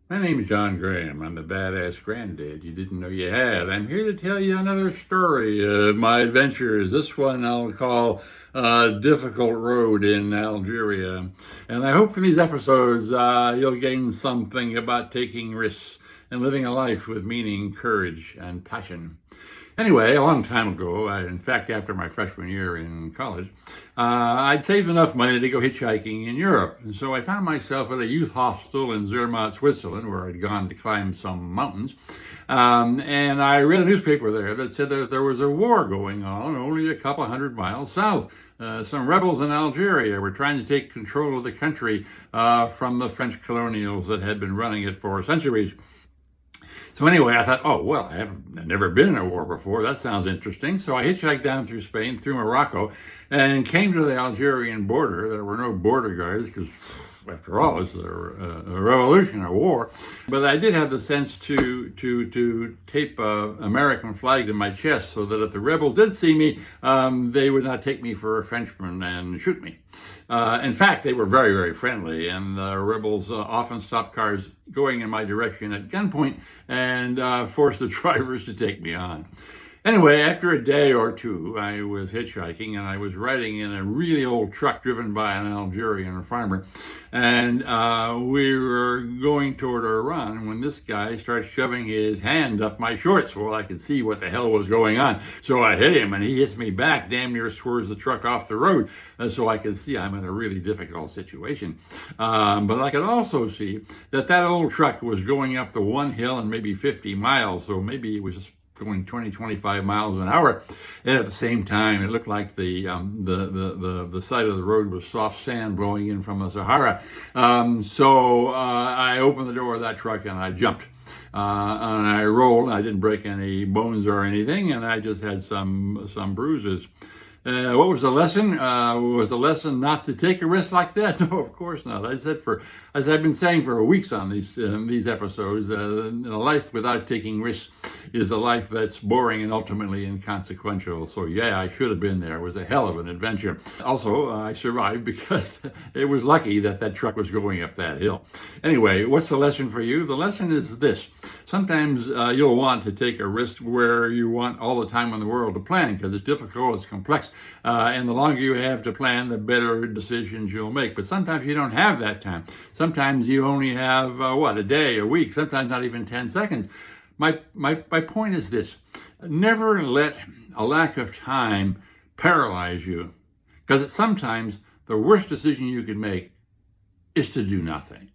My name is John Graham. I'm the badass granddad you didn't know you had. I'm here to tell you another story of my adventures. This one I'll call Difficult Road in Algeria. And I hope from these episodes you'll gain something about taking risks and living a life with meaning, courage, and passion. Anyway, a long time ago, in fact, after my freshman year in college, I'd saved enough money to go hitchhiking in Europe. And so I found myself at a youth hostel in Zermatt, Switzerland, where I'd gone to climb some mountains. And I read a newspaper there that said that there was a war going on only a couple hundred miles south. Some rebels in Algeria were trying to take control of the country from the French colonials that had been running it for centuries. So anyway, I thought, oh, well, I've never been in a war before. That sounds interesting. So I hitchhiked down through Spain, through Morocco, and came to the Algerian border. There were no border guards because, after all, it's a revolution, a war. But I did have the sense to tape an American flag to my chest so that if the rebels did see me, they would not take me for a Frenchman and shoot me. In fact, they were very, very friendly, and the rebels often stopped cars going in my direction at gunpoint and forced the drivers to take me on. Anyway, after a day or two, I was hitchhiking and I was riding in a really old truck driven by an Algerian farmer. And we were going toward our run when this guy starts shoving his hand up my shorts. Well, I could see what the hell was going on. So I hit him and he hits me back, damn near swerves the truck off the road. So I could see I'm in a really difficult situation. But I could also see that old truck was going up the one hill and maybe 50 miles. So maybe it was just going 20, 25 miles an hour. And at the same time, it looked like the side of the road was soft sand blowing in from the Sahara. So I opened the door of that truck and I jumped. And I rolled. I didn't break any bones or anything, and I just had some bruises. What was the lesson? Was the lesson not to take a risk like that? No, of course not. As I've been saying for weeks on these episodes, a life without taking risks is a life that's boring and ultimately inconsequential. So yeah, I should have been there. It was a hell of an adventure. Also, I survived because it was lucky that truck was going up that hill. Anyway, what's the lesson for you? The lesson is this. Sometimes you'll want to take a risk where you want all the time in the world to plan because it's difficult, it's complex, and the longer you have to plan, the better decisions you'll make. But sometimes you don't have that time. Sometimes you only have, a day, a week, sometimes not even 10 seconds. My point is this. Never let a lack of time paralyze you, because sometimes the worst decision you can make is to do nothing.